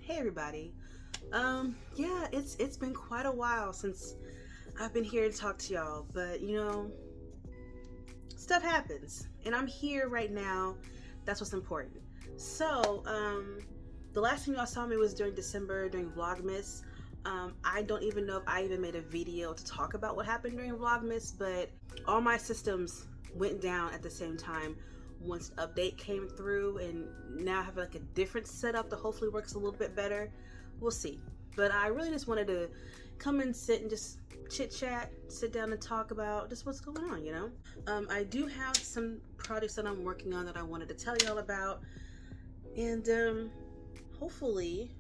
Hey everybody. Yeah, it's been quite a while since I've been here to talk to y'all, but stuff happens and I'm here right now. That's what's important. So, the last time y'all saw me was during December during Vlogmas. I don't even know if I even made a video to talk about what happened during Vlogmas, but all my systems went down at the same time once the update came through, and now I have like a different setup that hopefully works a little bit better. We'll see. But I really just wanted to come and sit and just chit chat, sit down and talk about just what's going on, I do have some projects that I'm working on that I wanted to tell y'all about, and hopefully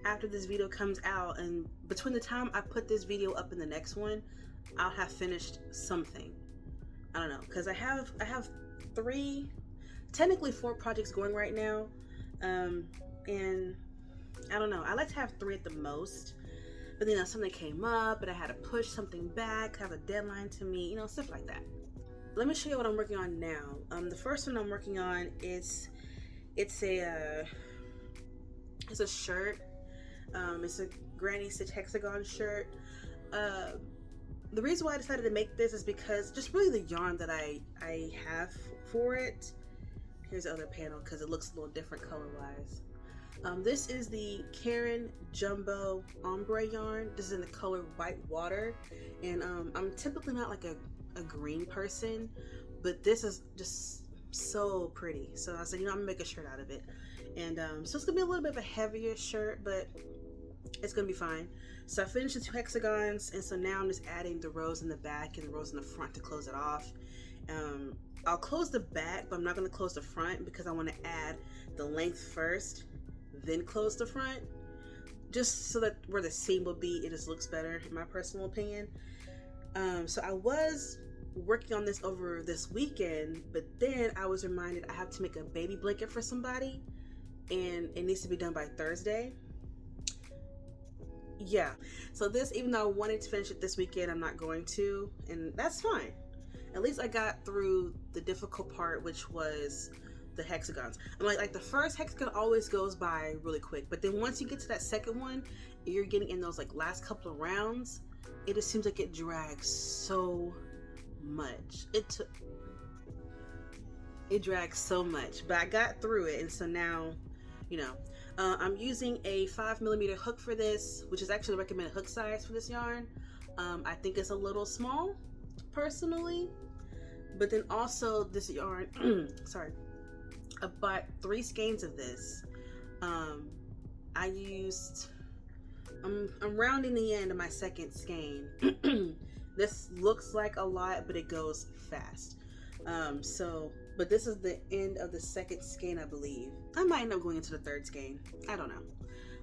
after this video comes out and between the time I put this video up and the next one, I'll have finished something. I don't know, because I have technically four projects going right now, and I don't know, I like to have three at the most, but then something came up and I had to push something back, have a deadline to meet, stuff like that. Let me show you what I'm working on now. The first one I'm working on is it's a shirt. It's a granny stitch hexagon shirt. The reason why I decided to make this is because just really the yarn that I have for it. Here's the other panel because it looks a little different color wise. This is the Karen Jumbo Ombre yarn. This is in the color White Water, and I'm typically not like a green person, but this is just so pretty. So I said, I'm gonna make a shirt out of it, and so it's gonna be a little bit of a heavier shirt, but it's gonna be fine. So I finished the two hexagons, and so now I'm just adding the rows in the back and the rows in the front to close it off. I'll close the back, but I'm not gonna close the front because I want to add the length first, then close the front, just so that where the seam will be, it just looks better in my personal opinion. So I was working on this over this weekend, but then I was reminded I have to make a baby blanket for somebody, and it needs to be done by Thursday. Yeah, so this, even though I wanted to finish it this weekend, I'm not going to, and that's fine. At least I got through the difficult part, which was the hexagons. I'm like the first hexagon always goes by really quick, but then once you get to that second one, you're getting in those like last couple of rounds, it just seems like it drags so much. It drags so much, but I got through it, and so now, I'm using a 5mm hook for this, which is actually the recommended hook size for this yarn. I think it's a little small, personally, but then also this yarn, sorry, I bought 3 skeins of this. I used, I'm rounding the end of my second skein. This looks like a lot, but it goes fast. But this is the end of the second skein, I believe. I might end up going into the third skein. I don't know.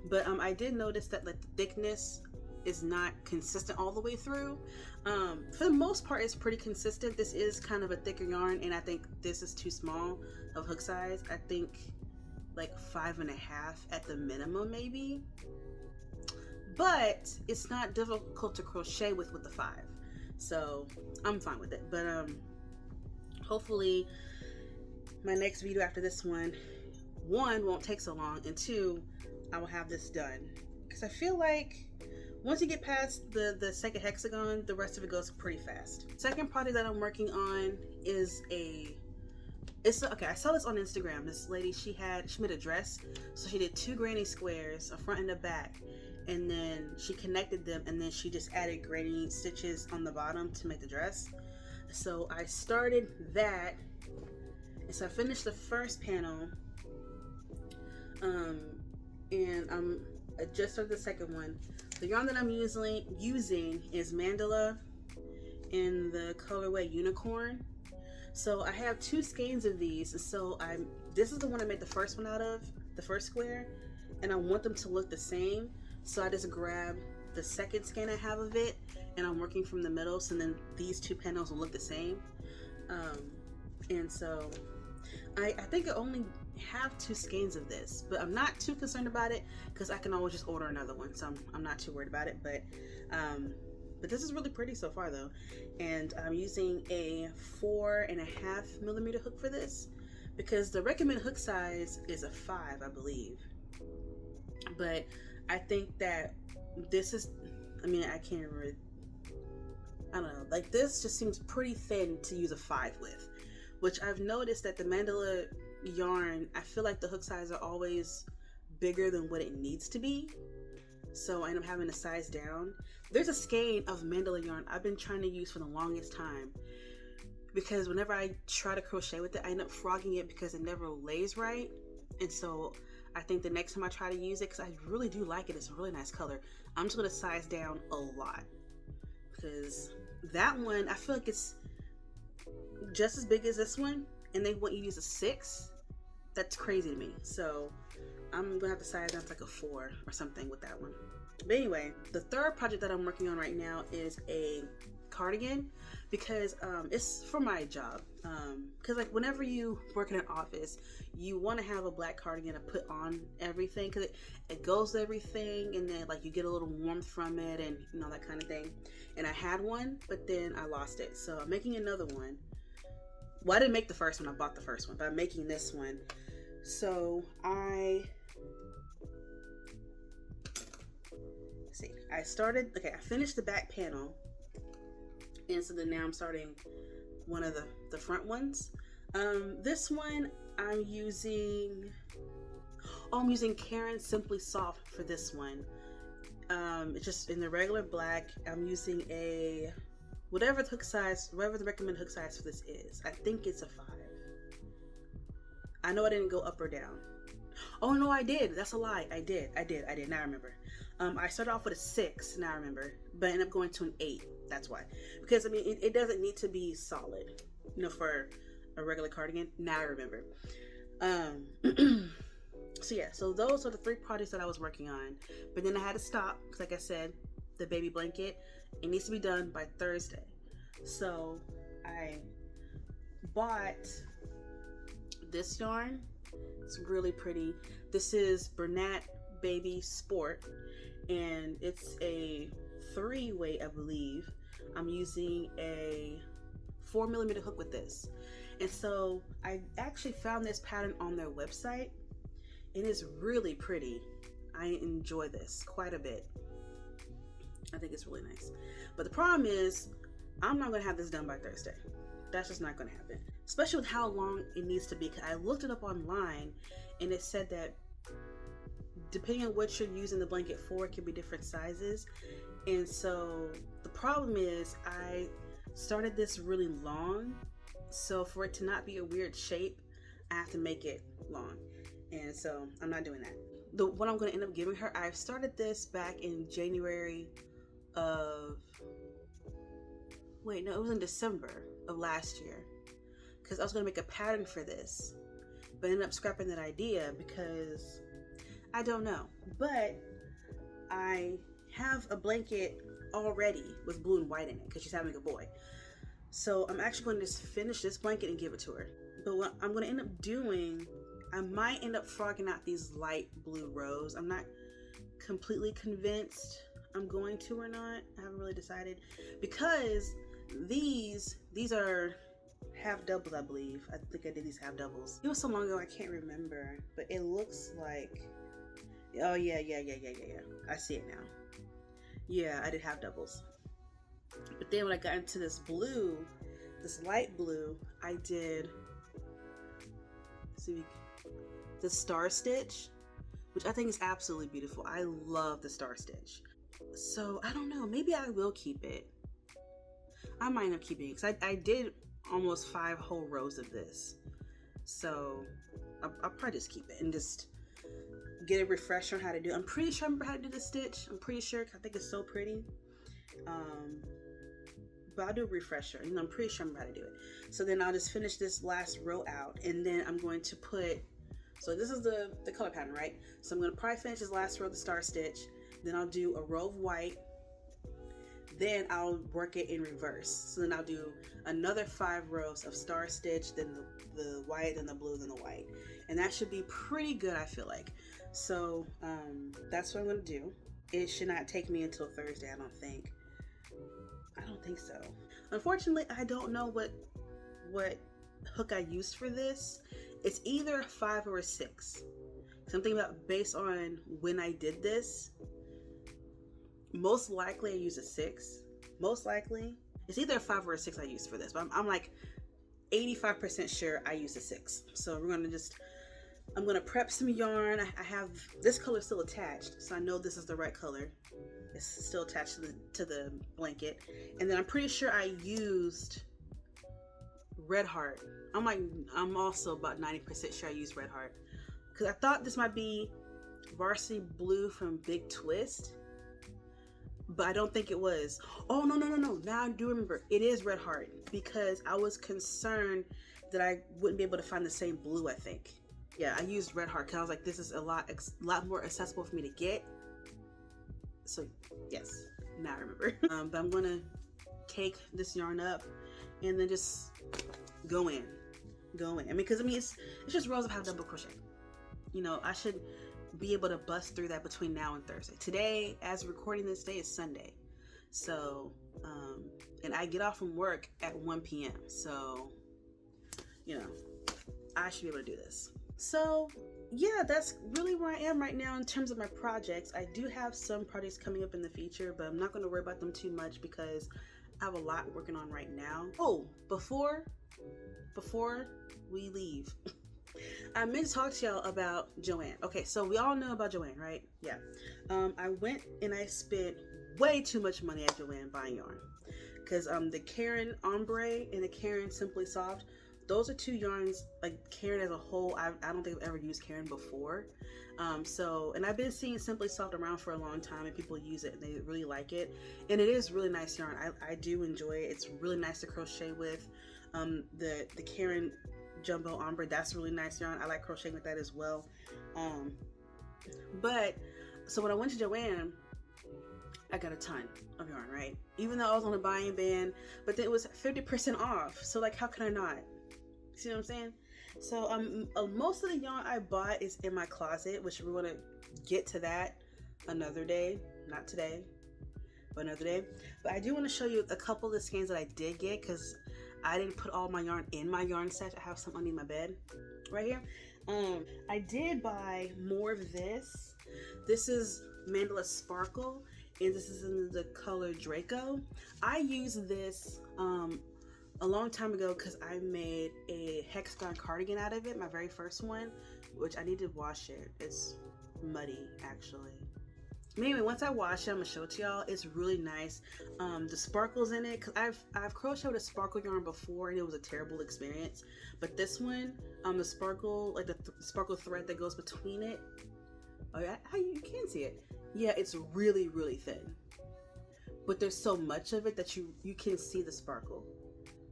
But I did notice that like the thickness is not consistent all the way through. For the most part, it's pretty consistent. This is kind of a thicker yarn, and I think this is too small of hook size. I think like 5.5 at the minimum, maybe. But it's not difficult to crochet with the 5. So I'm fine with it. But hopefully my next video after this one won't take so long, and 2, I will have this done, because I feel like once you get past the second hexagon, the rest of it goes pretty fast. Second project that I'm working on is okay, I saw this on Instagram. This lady, she made a dress, so she did 2 granny squares, a front and a back, and then she connected them, and then she just added granny stitches on the bottom to make the dress. So I started that, and so I finished the first panel, and I just started the second one. The yarn that I'm using is Mandala in the colorway Unicorn. So I have 2 skeins of these, so this is the one I made the first one out of, the first square, and I want them to look the same. So I just grab the second skein I have of it, and I'm working from the middle, so then these 2 panels will look the same. And so I think I only have 2 skeins of this, but I'm not too concerned about it because I can always just order another one, so I'm not too worried about it. But this is really pretty so far though, and I'm using a 4.5mm hook for this because the recommended hook size is a 5, I believe. But I think that this is, I mean, I can't remember, I don't know, like this just seems pretty thin to use a 5 with, which I've noticed that the mandala yarn, I feel like the hook size are always bigger than what it needs to be, so I end up having to size down. There's a skein of mandala yarn I've been trying to use for the longest time, because whenever I try to crochet with it, I end up frogging it because it never lays right. And so I think the next time I try to use it, because I really do like it, it's a really nice color, I'm just going to size down a lot, because that one, I feel like it's just as big as this one, and they want you to use a 6. That's crazy to me. So I'm gonna have to size down to like a 4 or something with that one. But anyway, the third project that I'm working on right now is a cardigan, because it's for my job. Because like whenever you work in an office, you want to have a black cardigan to put on everything, because it goes with everything, and then like you get a little warmth from it, and you know, that kind of thing. And I had one, but then I lost it, so I'm making another one. Well, I didn't make the first one, I bought the first one, but I'm making this one. So I started, okay, I finished the back panel, and so then now I'm starting one of the front ones. This one I'm using Karen Simply Soft for this one. It's just in the regular black. I'm using a whatever the recommended hook size for this is. I think it's a 5. I know I didn't go up or down. Oh no, I did. That's a lie. I did. Now I remember. I started off with a 6. Now I remember, but I ended up going to an 8. That's why. Because I mean, it doesn't need to be solid, you know, for a regular cardigan. Now I remember. So yeah. So those are the 3 projects that I was working on. But then I had to stop because, like I said, the baby blanket, it needs to be done by Thursday. So I bought this yarn. It's really pretty. This is Bernat Baby Sport, and it's a 3-weight, I believe. I'm using a 4mm hook with this. And so I actually found this pattern on their website. It is really pretty. I enjoy this quite a bit. I think it's really nice. But the problem is, I'm not going to have this done by Thursday. That's just not going to happen. Especially with how long it needs to be. I looked it up online, and it said that depending on what you're using the blanket for, it can be different sizes. And so the problem is, I started this really long. So for it to not be a weird shape, I have to make it long. And so I'm not doing that. What I'm going to end up giving her, I started this back in January of, wait, no, it was in December of last year, because I was going to make a pattern for this, but ended up scrapping that idea because I don't know. But I have a blanket already with blue and white in it because she's having a boy. So I'm actually going to just finish this blanket and give it to her. But what I'm going to end up doing, I might end up frogging out these light blue rows. I'm not completely convinced I'm going to or not. I haven't really decided, because these are half doubles, I believe. I think I did these half doubles. It was so long ago I can't remember, but it looks like, oh yeah. I see it now. Yeah, I did half doubles. But then when I got into this blue, this light blue, I did, see, the star stitch, which I think is absolutely beautiful. I love the star stitch. So I don't know, maybe I will keep it. I might end up keeping it, because I did almost 5 whole rows of this. So I'll probably just keep it and just get a refresher on how to do it. I'm pretty sure I remember how to do the stitch. I'm pretty sure, I think it's so pretty. But I'll do a refresher, and I'm pretty sure I remember how to do it. So then I'll just finish this last row out, and then I'm going to put, so this is the color pattern, right? So I'm going to probably finish this last row of the star stitch, then I'll do a row of white, then I'll work it in reverse. So then I'll do another 5 rows of star stitch, then the white, then the blue, then the white. And that should be pretty good, I feel like. So that's what I'm going to do. It should not take me until Thursday, I don't think. I don't think so. Unfortunately, I don't know what hook I used for this. It's either a 5 or a 6. Something about based on when I did this, most likely I used a 6. Most likely. It's either a 5 or a 6 I used for this, but I'm like 85% sure I used a 6. So I'm gonna prep some yarn. I have this color still attached, so I know this is the right color. It's still attached to the blanket. And then I'm pretty sure I used Red Heart. I'm also about 90% sure I used Red Heart. Because I thought this might be Varsity Blue from Big Twist, but I don't think it was. Oh, no. Now I do remember. It is Red Heart, because I was concerned that I wouldn't be able to find the same blue, I think. Yeah, I used Red Heart because I was like, this is a lot more accessible for me to get. So, yes, now I remember. But I'm going to cake this yarn up and then just go in. I mean, because it's just rows of half double crochet. You know, I should be able to bust through that between now and Thursday. Today, as recording this day, is Sunday. So, and I get off from work at 1 p.m. So, you know, I should be able to do this. So, yeah, that's really where I am right now in terms of my projects. I do have some projects coming up in the future, but I'm not going to worry about them too much because I have a lot working on right now. Oh, before we leave, I meant to talk to y'all about Joann. Okay, so we all know about Joann, right? Yeah. I went and I spent way too much money at Joann buying yarn. Because the Karen Ombre and the Karen Simply Soft, those are two yarns, like Karen as a whole, I don't think I've ever used Karen before. And I've been seeing Simply Soft around for a long time, and people use it and they really like it. And it is really nice yarn. I do enjoy it. It's really nice to crochet with. The Karen Jumbo Ombre, that's really nice yarn. I like crocheting with that as well. So when I went to Joann, I got a ton of yarn, right? Even though I was on a buying ban, but then it was 50% off. So like, how can I not? See what I'm saying? So most of the yarn I bought is in my closet, which we're gonna get to that another day. Not today, but another day. But I do want to show you a couple of the skeins that I did get, because I didn't put all my yarn in my yarn stash. I have some underneath my bed right here. I did buy more of this. This is Mandala Sparkle, and this is in the color Draco. I used this a long time ago because I made a hexagon cardigan out of it, my very first one, which I need to wash it. It's muddy, actually. Anyway, once I wash it, I'm gonna show it to y'all. It's really nice. The sparkles in it, because I've crocheted with a sparkle yarn before and it was a terrible experience. But this one, the sparkle, like the sparkle thread that goes between it, oh yeah, you can see it. Yeah, it's really, really thin. But there's so much of it that you can see the sparkle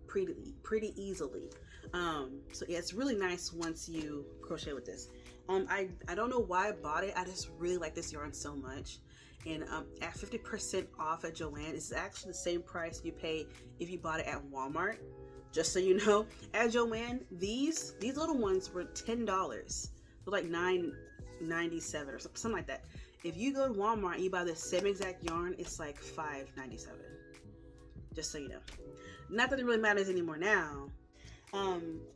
pretty easily. So yeah, it's really nice once you crochet with this. I don't know why I bought it. I just really like this yarn so much. And at 50% off at Joann, it's actually the same price you pay if you bought it at Walmart. Just so you know, at Joann, these little ones were $10. They're like $9.97 or something like that. If you go to Walmart and you buy the same exact yarn, it's like $5.97. Just so you know. Not that it really matters anymore now.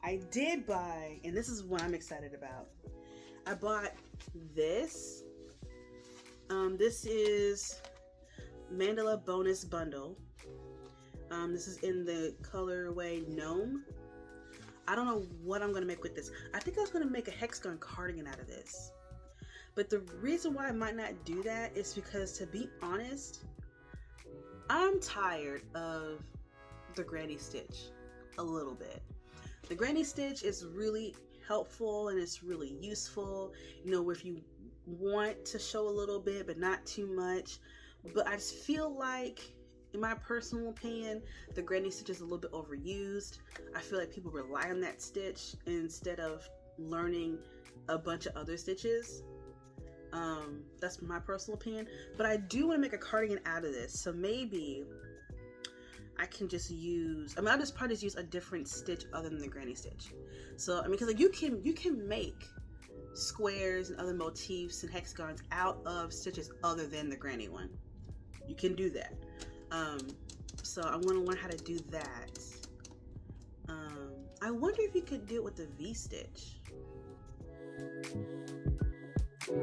I did buy, and this is what I'm excited about. I bought this. This is Mandala Bonus Bundle. This is in the colorway Gnome. I don't know what I'm going to make with this. I think I was going to make a hexagon cardigan out of this. But the reason why I might not do that is because, to be honest, I'm tired of the granny stitch a little bit. The granny stitch is really helpful and it's really useful, you know, if you want to show a little bit but not too much. But I just feel like, in my personal opinion, the granny stitch is a little bit overused. I feel like people rely on that stitch instead of learning a bunch of other stitches. That's my personal opinion. But I do want to make a cardigan out of this, so maybe I can just use, I'll just probably just use a different stitch other than the granny stitch. So, because like you can make squares and other motifs and hexagons out of stitches other than the granny one. You can do that. So I'm going to learn how to do that. I wonder if you could do it with the V-stitch. I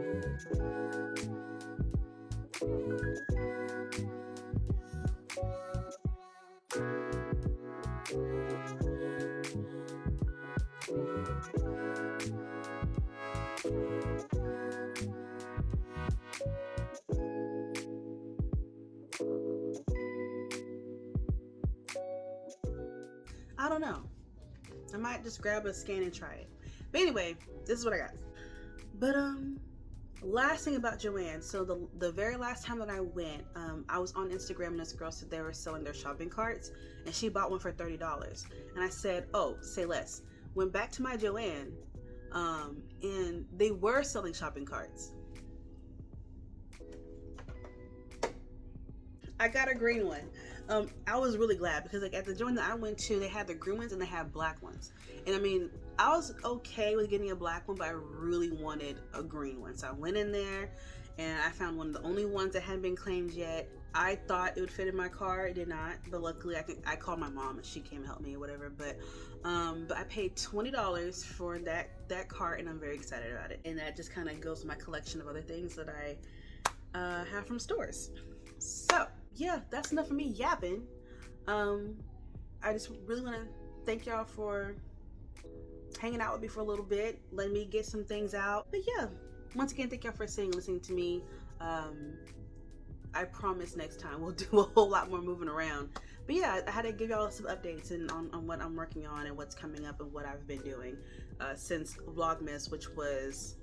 don't know. I might just grab a scan and try it. But anyway, this is what I got. But last thing about Joann. So the very last time that I went, I was on Instagram and this girl said they were selling their shopping carts, and she bought one for $30. And I said, oh, say less. Went back to my Joann, and they were selling shopping carts. I got a green one. I was really glad because like at the joint that I went to, they had the green ones and they had black ones. And I mean, I was okay with getting a black one, but I really wanted a green one. So I went in there and I found one of the only ones that hadn't been claimed yet. I thought it would fit in my car. It did not, but luckily I called my mom and she came and helped me or whatever. But I paid $20 for that cart, and I'm very excited about it. And that just kind of goes to my collection of other things that I have from stores. So yeah, that's enough for me yapping. I just really want to thank y'all for hanging out with me for a little bit, letting me get some things out. But yeah, once again, thank y'all for sitting and listening to me. I promise next time we'll do a whole lot more moving around. But yeah, I had to give y'all some updates and on what I'm working on and what's coming up and what I've been doing since Vlogmas, which was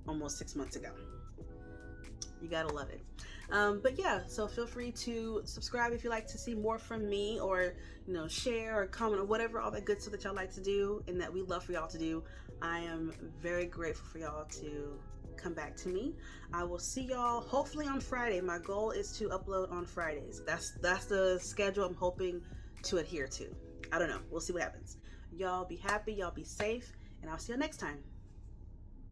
almost 6 months ago. You gotta love it. But yeah, so feel free to subscribe if you like to see more from me, or share or comment or whatever, all that good stuff that y'all like to do and that we love for y'all to do. I am very grateful for y'all to come back to me. I will see y'all hopefully on Friday. My goal is to upload on Fridays. That's the schedule I'm hoping to adhere to. I don't know. We'll see what happens. Y'all be happy, y'all be safe, and I'll see you next time.